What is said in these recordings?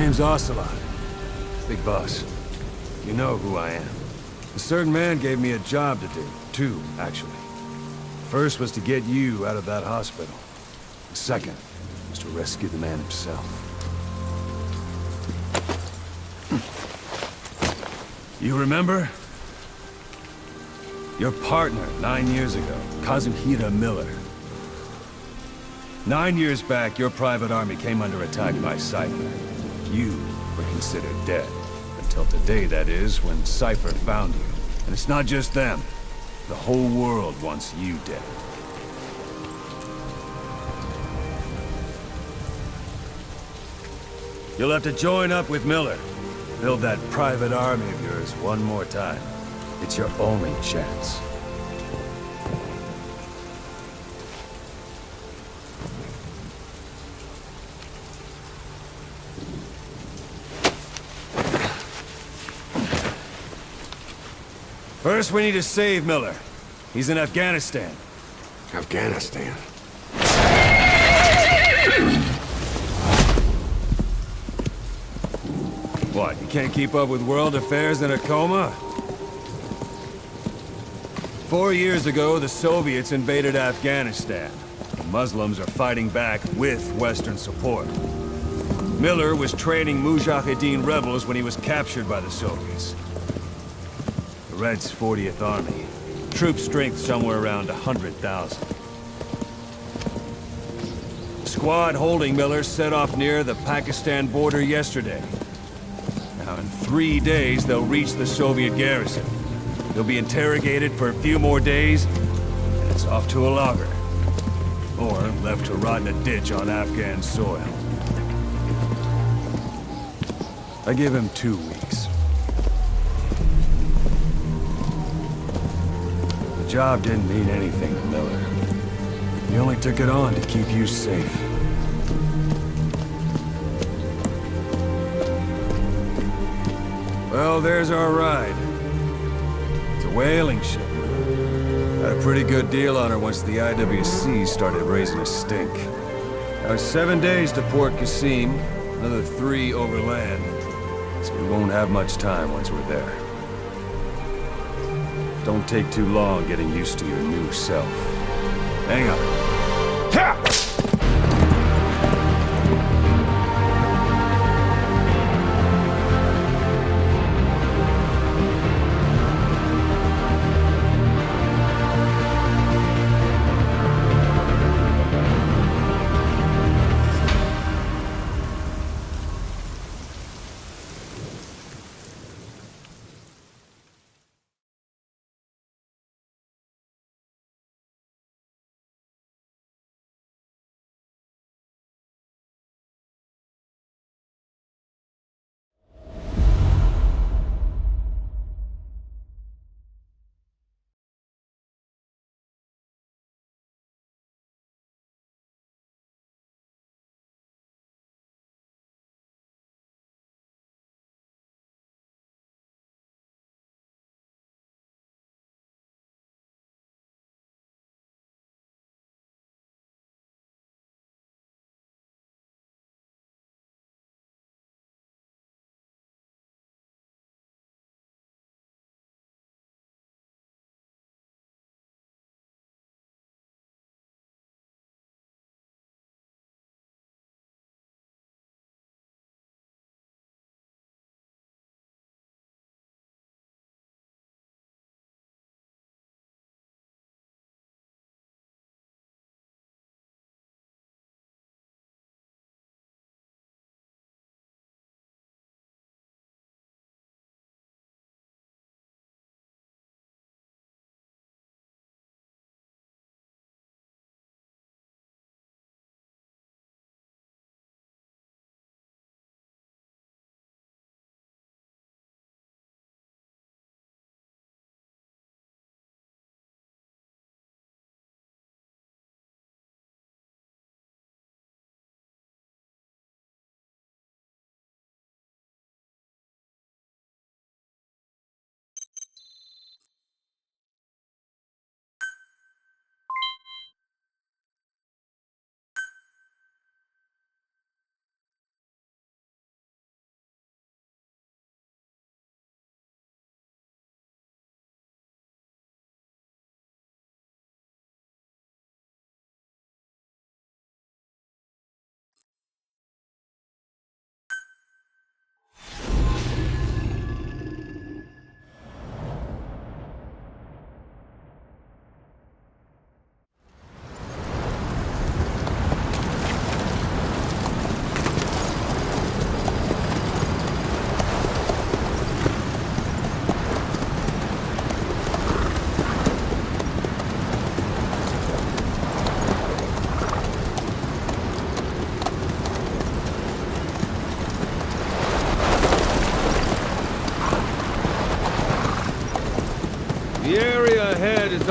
name's Ocelot. Big boss. You know who I am. A certain man gave me a job to do. Two, actually. First was to get you out of that hospital. The second was to rescue the man himself. You remember? Your partner, 9 years ago, Kazuhira Miller. 9 years back, your private army came under attack by Cypher. You were considered dead. Until today, that is, when Cypher found you. And it's not just them. The whole world wants you dead. You'll have to join up with Miller. Build that private army of yours one more time. It's your only chance. First, we need to save Miller. He's in Afghanistan. Afghanistan? What, you can't keep up with world affairs in a coma? 4 years ago, the Soviets invaded Afghanistan. The Muslims are fighting back with Western support. Miller was training Mujahideen rebels when he was captured by the Soviets. The Reds' 40th Army. Troop strength somewhere around 100,000. The squad holding Miller set off near the Pakistan border yesterday. Now, in 3 days, they'll reach the Soviet garrison. They'll be interrogated for a few more days, and it's off to a lager. Or left to rot in a ditch on Afghan soil. I give him 2 weeks. The job didn't mean anything to Miller. He only took it on to keep you safe. Well, there's our ride. It's a whaling ship. Had a pretty good deal on her once the IWC started raising a stink. Now it's 7 days to Port Qasim, another 3 overland. So we won't have much time once we're there. Don't take too long getting used to your new self. Hang on. Ha!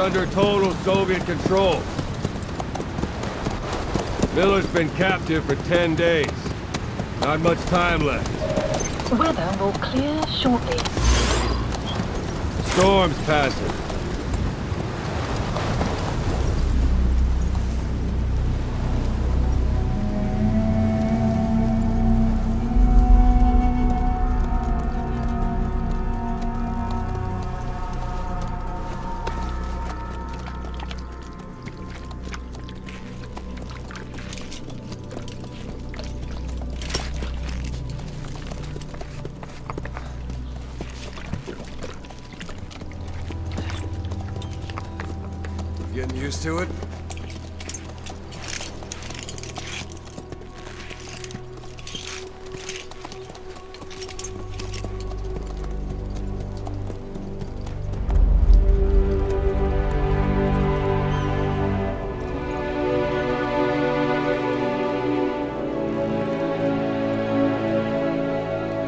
under total Soviet control. Miller's been captive for 10 days. Not much time left. Weather will clear shortly. Storm's passing. Getting used to it?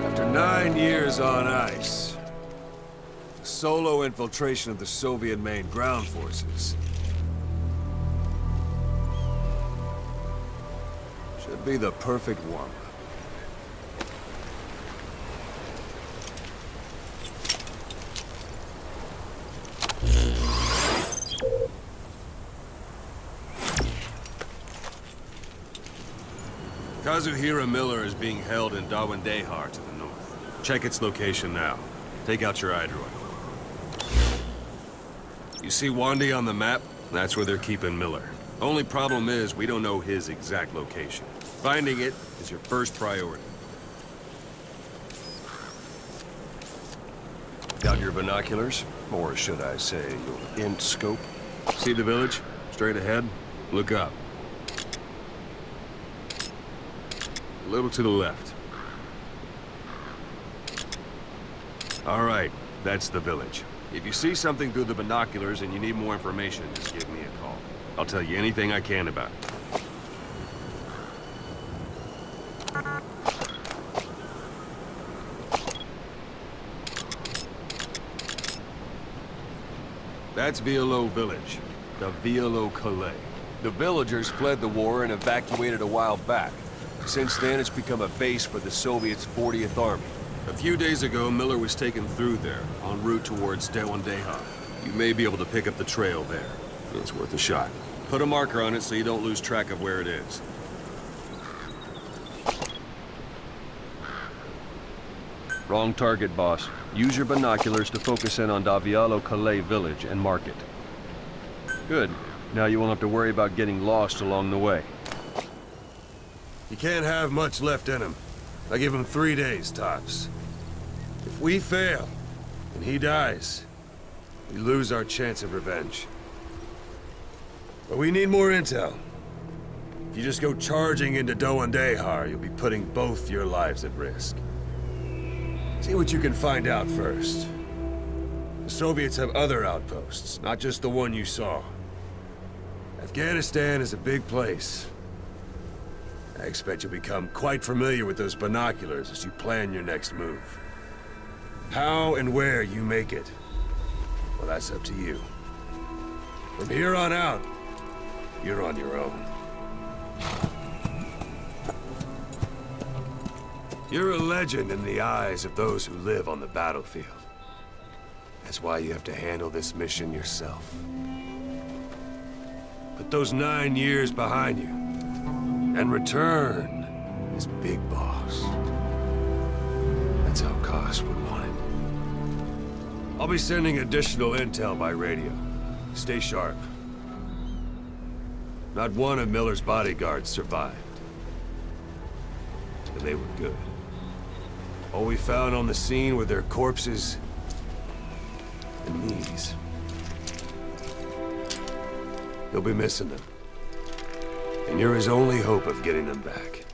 After 9 years on ice, solo infiltration of the Soviet main ground forces. Should be the perfect warm-up. Kazuhira Miller is being held in Dawandehar to the north. Check its location now. Take out your iDroid. You see Wandi on the map? That's where they're keeping Miller. Only problem is, we don't know his exact location. Finding it is your first priority. Got your binoculars? Or should I say, your int scope? See the village? Straight ahead? Look up. A little to the left. All right, that's the village. If you see something through the binoculars and you need more information, just give me a call. I'll tell you anything I can about it. That's Violo Village, the Violo Calais. The villagers fled the war and evacuated a while back. Since then, it's become a base for the Soviets' 40th Army. A few days ago, Miller was taken through there, en route towards Dawandehar. You may be able to pick up the trail there. It's worth a shot. Put a marker on it so you don't lose track of where it is. Wrong target, boss. Use your binoculars to focus in on Davialo Calais village and mark it. Good. Now you won't have to worry about getting lost along the way. He can't have much left in him. I give him 3 days, tops. If we fail, and he dies, we lose our chance of revenge. But we need more intel. If you just go charging into Dawandehar, you'll be putting both your lives at risk. See what you can find out first. The Soviets have other outposts, not just the one you saw. Afghanistan is a big place. I expect you'll become quite familiar with those binoculars as you plan your next move. How and where you make it, well, that's up to you. From here on out, you're on your own. You're a legend in the eyes of those who live on the battlefield. That's why you have to handle this mission yourself. Put those 9 years behind you, and return as Big Boss. That's how Koss would want it. I'll be sending additional intel by radio. Stay sharp. Not one of Miller's bodyguards survived. And they were good. All we found on the scene were their corpses and knees. You'll be missing them. And you're his only hope of getting them back.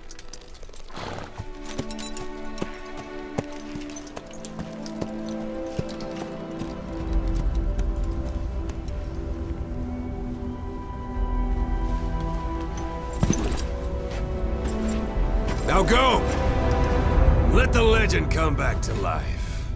Now go! Let the legend come back to life.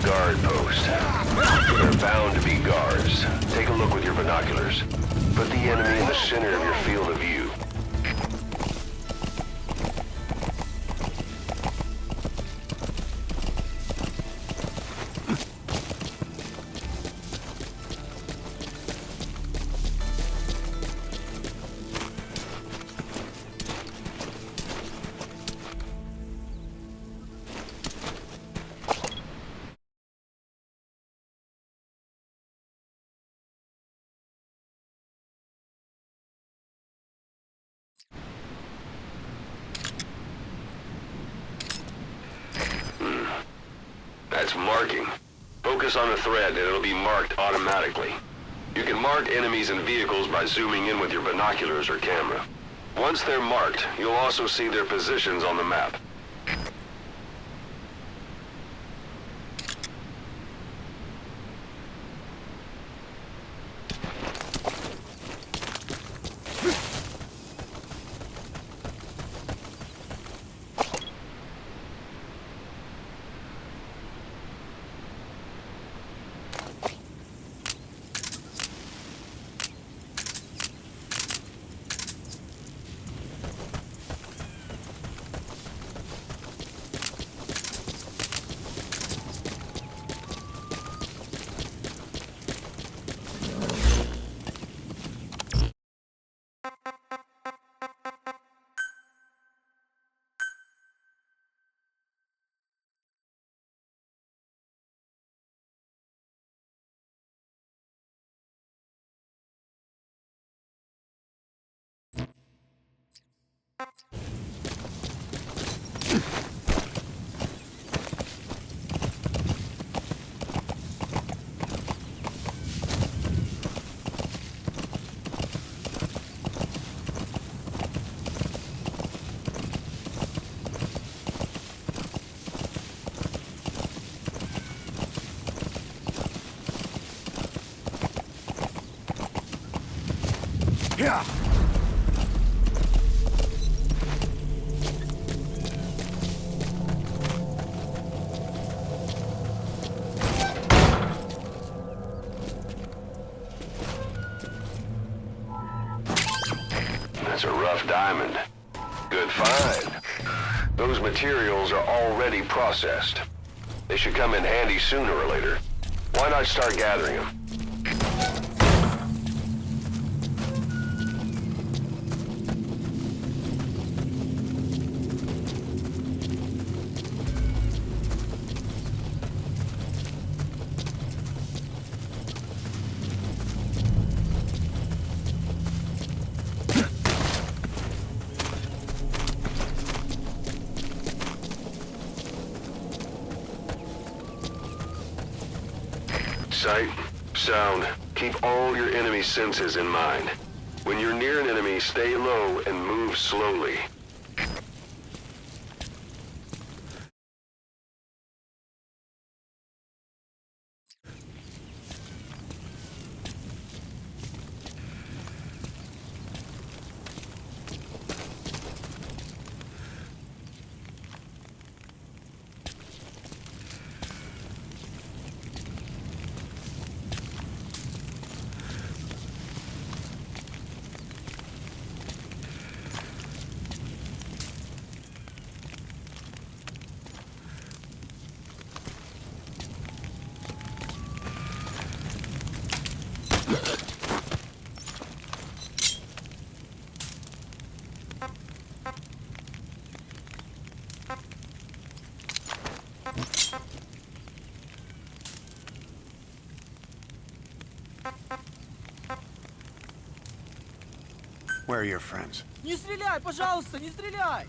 guard post. They're bound to be guards. Take a look with your binoculars. Put the enemy in the center of your field of view. That's marking. Focus on the thread and it'll be marked automatically. You can mark enemies and vehicles by zooming in with your binoculars or camera. Once they're marked, you'll also see their positions on the map. Yeah. That's a rough diamond. Good find. Those materials are already processed. They should come in handy sooner or later. Why not start gathering them? Sight, sound, keep all your enemy senses in mind. When you're near an enemy, stay low and move slowly. Where are your friends? Не стреляй, пожалуйста, не стреляй!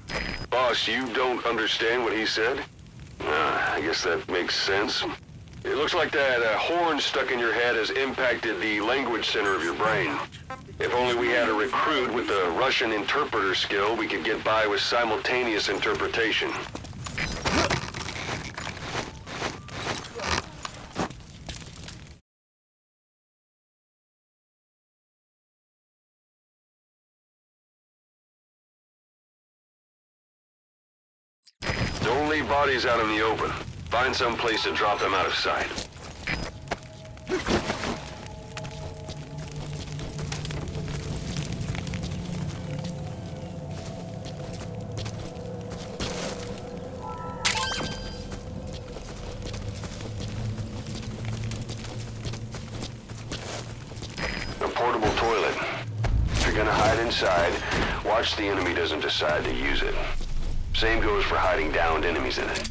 Boss, you don't understand what he said? I guess that makes sense. It looks like that horn stuck in your head has impacted the language center of your brain. If only we had a recruit with the Russian interpreter skill, we could get by with simultaneous interpretation. Don't leave bodies out in the open. Find some place to drop them out of sight. A portable toilet. If you're gonna hide inside, watch the enemy doesn't decide to use it. Same goes for hiding downed enemies in it.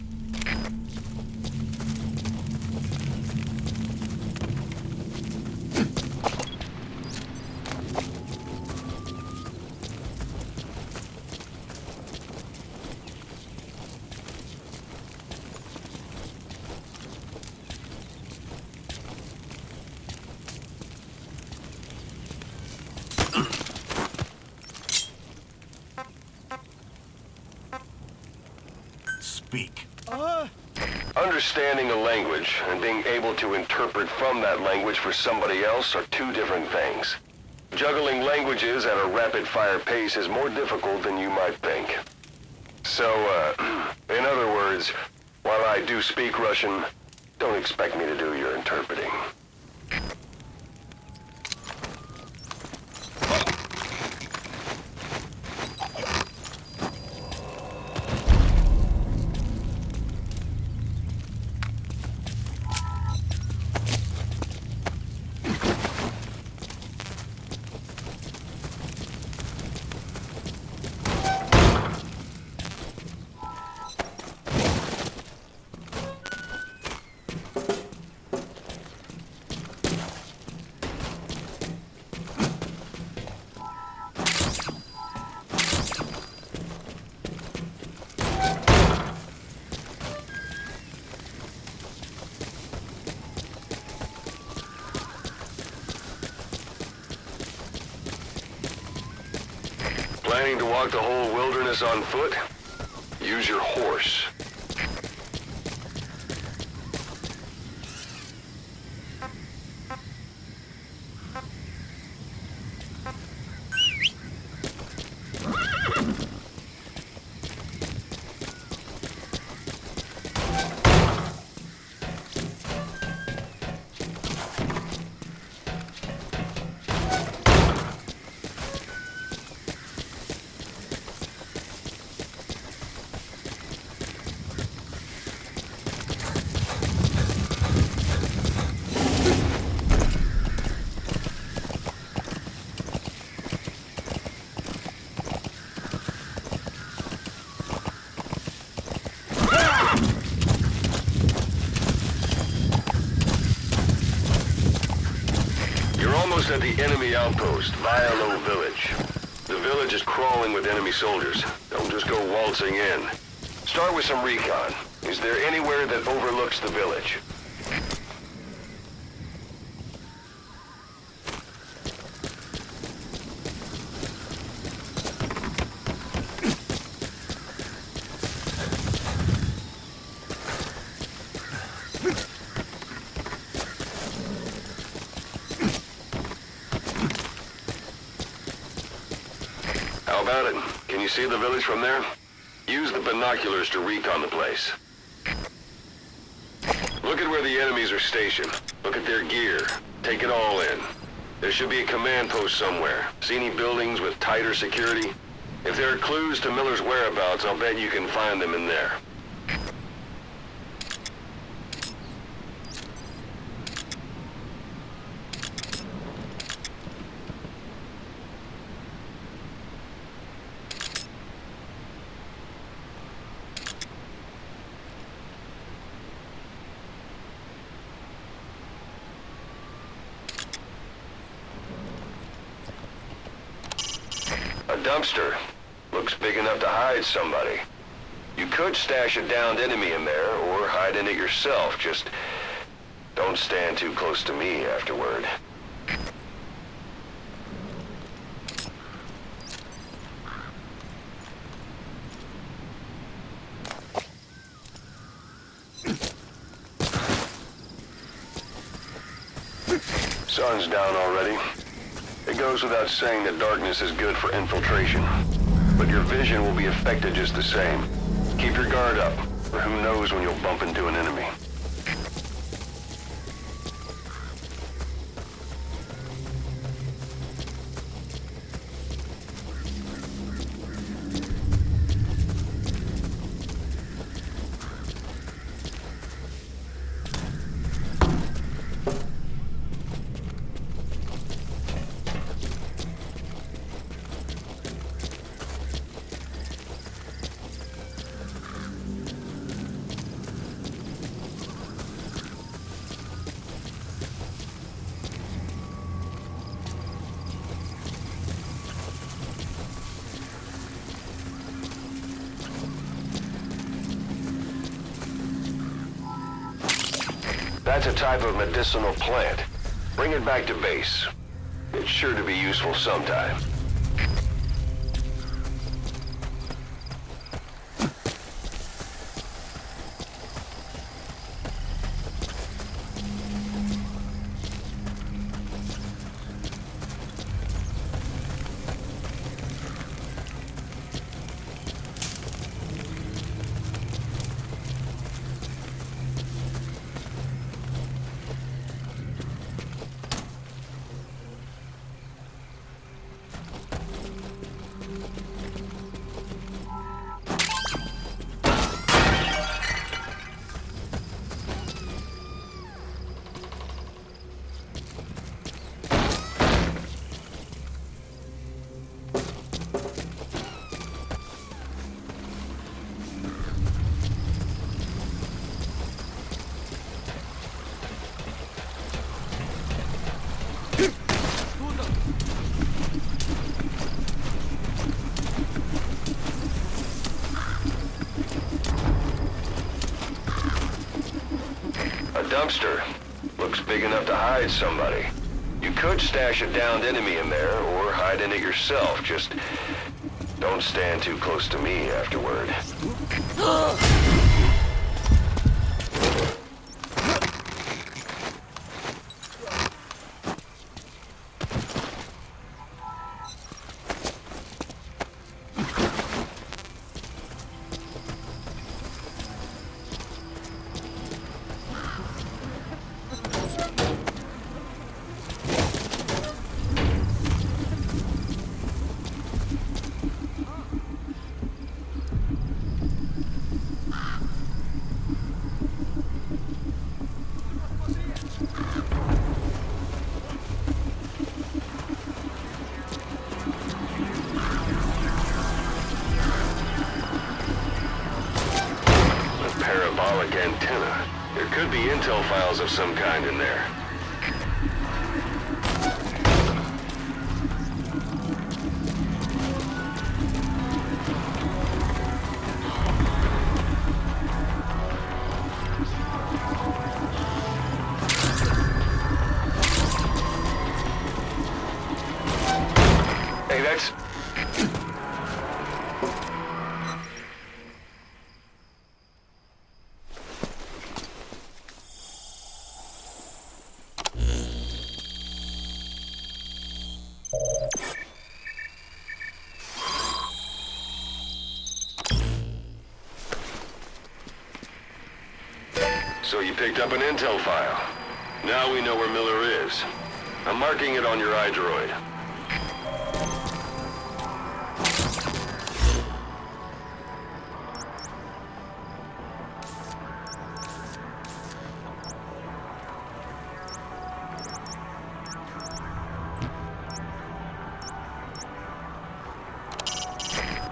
Speak. Understanding a language and being able to interpret from that language for somebody else are two different things. Juggling languages at a rapid-fire pace is more difficult than you might think. So, in other words, while I do speak Russian, don't expect me to do your interpreting. Planning to walk the whole wilderness on foot? Use your horse. Almost at the enemy outpost, Vialo Village. The village is crawling with enemy soldiers. Don't just go waltzing in. Start with some recon. Is there anywhere that overlooks the village? about it? Can you see the village from there? Use the binoculars to recon the place. Look at where the enemies are stationed. Look at their gear. Take it all in. There should be a command post somewhere. See any buildings with tighter security? If there are clues to Miller's whereabouts, I'll bet you can find them in there. A dumpster. Looks big enough to hide somebody. You could stash a downed enemy in there, or hide in it yourself. Just don't stand too close to me afterward. Sun's down already. It goes without saying that darkness is good for infiltration. But your vision will be affected just the same. Keep your guard up, or who knows when you'll bump into an enemy. That's a type of medicinal plant. Bring it back to base. It's sure to be useful sometime. Dumpster. Looks big enough to hide somebody. You could stash a downed enemy in there, or hide in it yourself. Just don't stand too close to me afterward. Antenna. There could be intel files of some kind in there. Hey, that's... So you picked up an intel file. Now we know where Miller is. I'm marking it on your iDroid.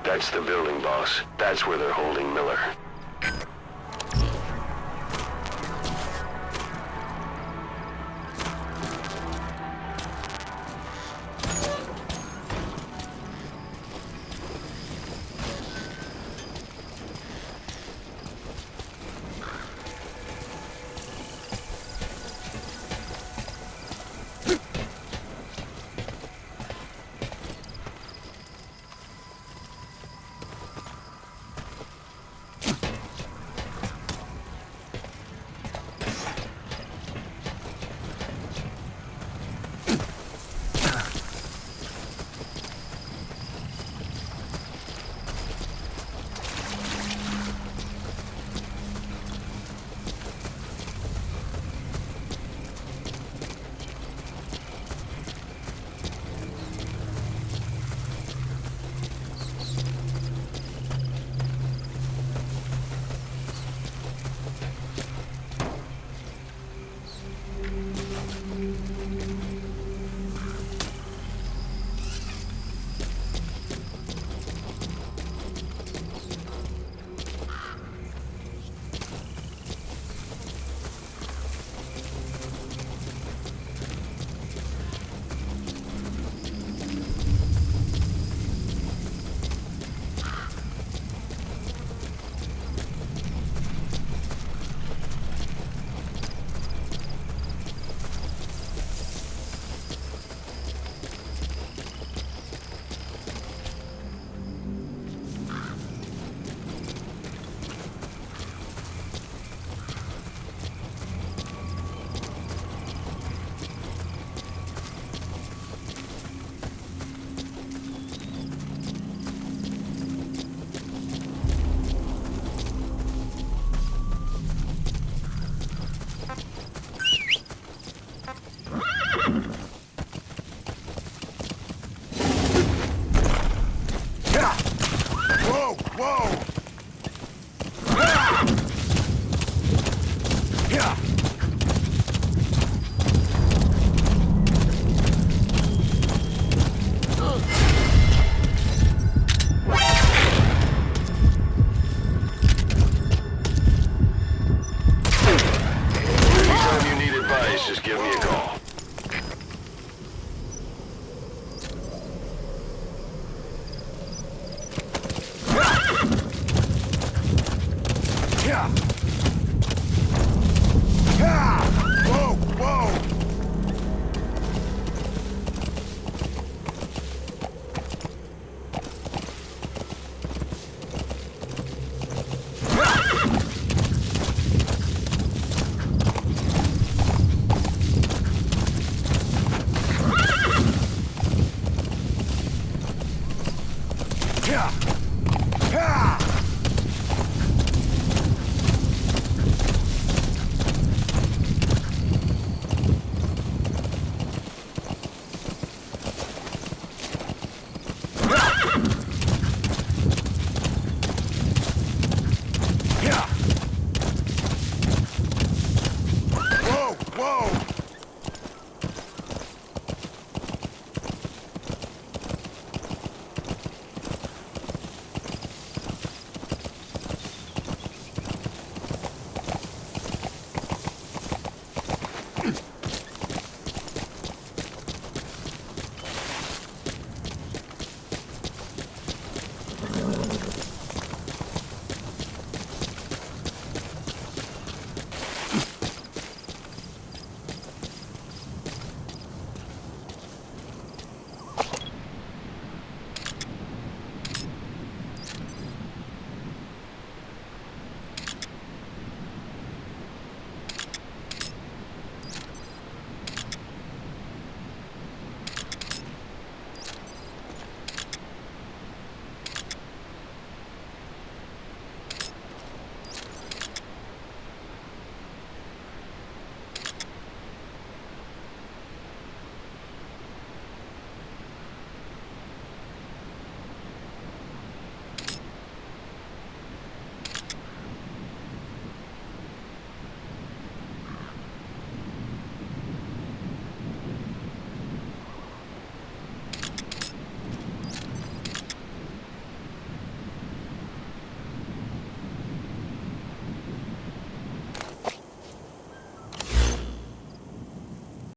That's the building, boss. That's where they're holding Miller.